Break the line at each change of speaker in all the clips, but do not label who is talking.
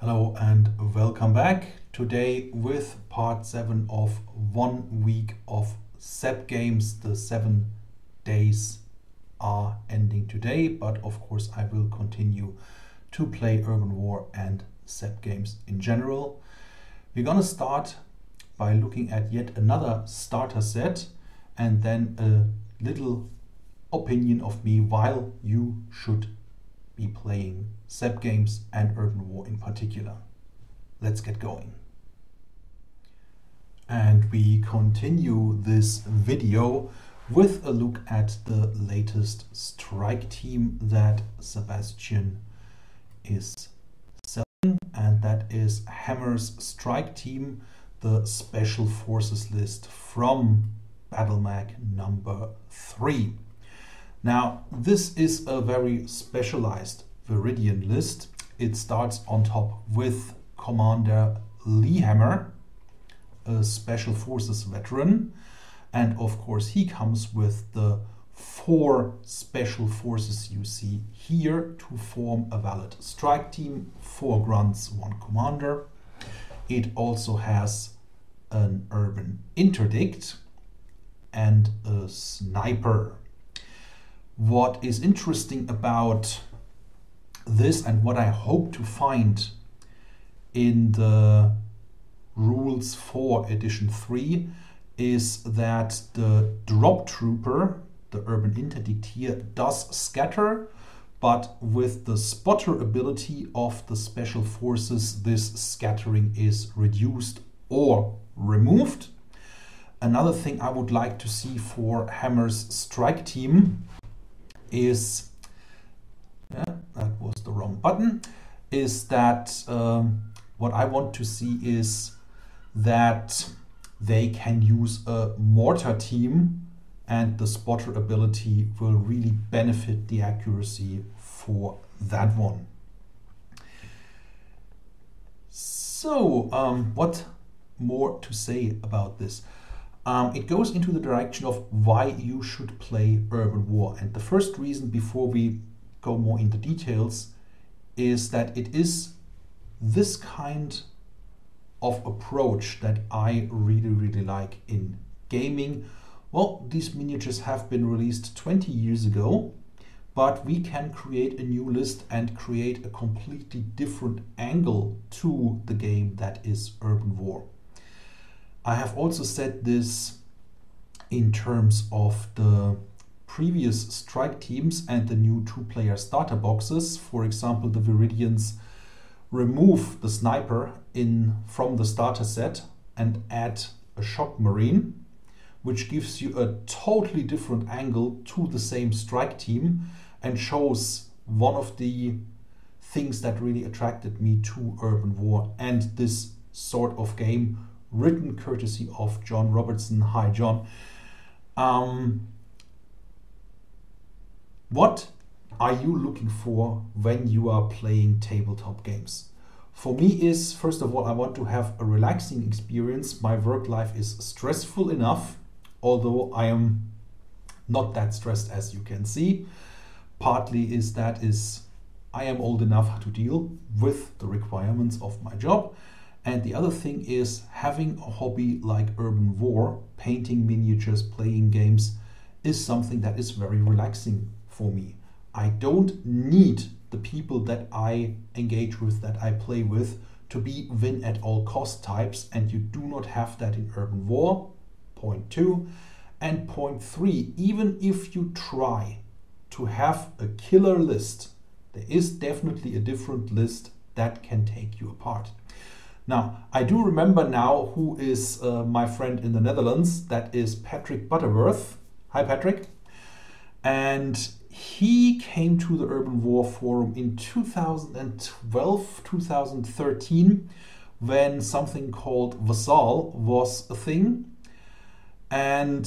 Hello and welcome back. Today with part 7 of 1 week of seb-games. The 7 days are ending today, but of course I will continue to play Urban War and seb-games in general. We're gonna start by looking at yet another starter set and then a little opinion of me while you should be playing seb-games and Urban War in particular. Let's get going. And we continue this video with a look at the latest strike team that Sebastian is selling, and that is Hammer's strike team, the Special Forces list from BattleMag number 3. Now, this is a very specialized Viridian list. It starts on top with Commander Lee Hammer, a Special Forces veteran, and of course he comes with the 4 Special Forces you see here to form a valid strike team: 4 grunts, 1 commander. It also has an urban interdict and a sniper. What is interesting about this, and what I hope to find in the rules for edition 3, is that the drop trooper, the urban interdict here, does scatter, but with the spotter ability of the Special Forces, this scattering is reduced or removed. Another thing I would like to see for Hammer's strike team is, that was the wrong button, is that what I want to see is that they can use a mortar team, and the spotter ability will really benefit the accuracy for that one. So what more to say about this? It goes into the direction of why you should play Urban War. And the first reason, before we go more into details, is that it is this kind of approach that I really like in gaming. Well, these miniatures have been released 20 years ago, but we can create a new list and create a completely different angle to the game that is Urban War. I have also said this in terms of the previous strike teams and the new 2-player starter boxes. For example, the Viridians remove the sniper from the starter set and add a shock marine, which gives you a totally different angle to the same strike team and shows one of the things that really attracted me to Urban War and this sort of game, written courtesy of John Robertson. Hi, John. What are you looking for when you are playing tabletop games? For me is, first of all, I want to have a relaxing experience. My work life is stressful enough, although I am not that stressed as you can see. Partly I am old enough to deal with the requirements of my job. And the other thing is, having a hobby like Urban War, painting miniatures, playing games, is something that is very relaxing for me. I don't need the people that I engage with, that I play with, to be win at all cost types, and you do not have that in Urban War, point 2. And point 3, even if you try to have a killer list, there is definitely a different list that can take you apart. Now, I do remember now who is my friend in the Netherlands. That is Patrick Butterworth. Hi, Patrick. And he came to the Urban War forum in 2012, 2013, when something called Vassal was a thing. And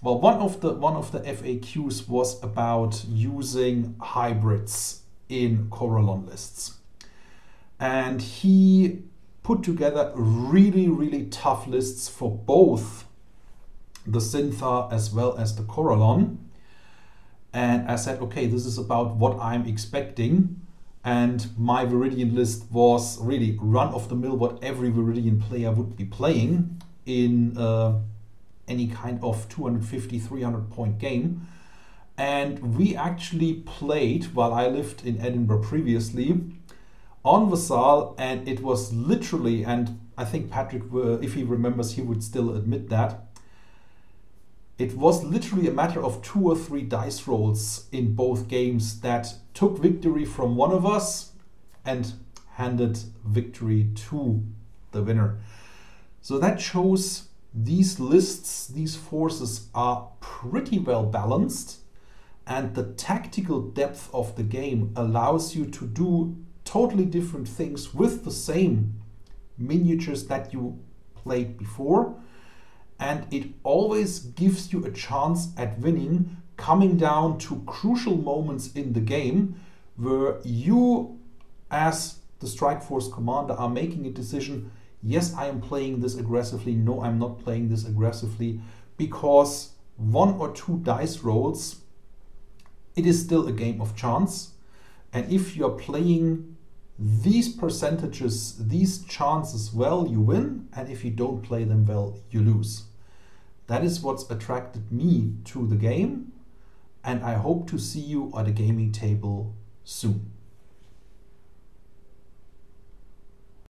one of the FAQs was about using hybrids in Corellon lists. And he put together really tough lists for both the Syntha as well as the Corellon. And I said, okay, this is about what I'm expecting. And my Viridian list was really run-of-the-mill what every Viridian player would be playing in any kind of 250, 300 point game. And we actually played, while I lived in Edinburgh previously, on Vassal, and it was literally, and I think Patrick, if he remembers, he would still admit that, it was literally a matter of 2 or 3 dice rolls in both games that took victory from one of us and handed victory to the winner. So that shows these lists, these forces are pretty well balanced, and the tactical depth of the game allows you to do totally different things with the same miniatures that you played before, and it always gives you a chance at winning, coming down to crucial moments in the game where you as the Strike Force commander are making a decision. Yes, I am playing this aggressively. No, I'm not playing this aggressively, because 1 or 2 dice rolls, it is still a game of chance. And if you're playing these percentages, these chances well, you win. And if you don't play them well, you lose. That is what's attracted me to the game. And I hope to see you at a gaming table soon.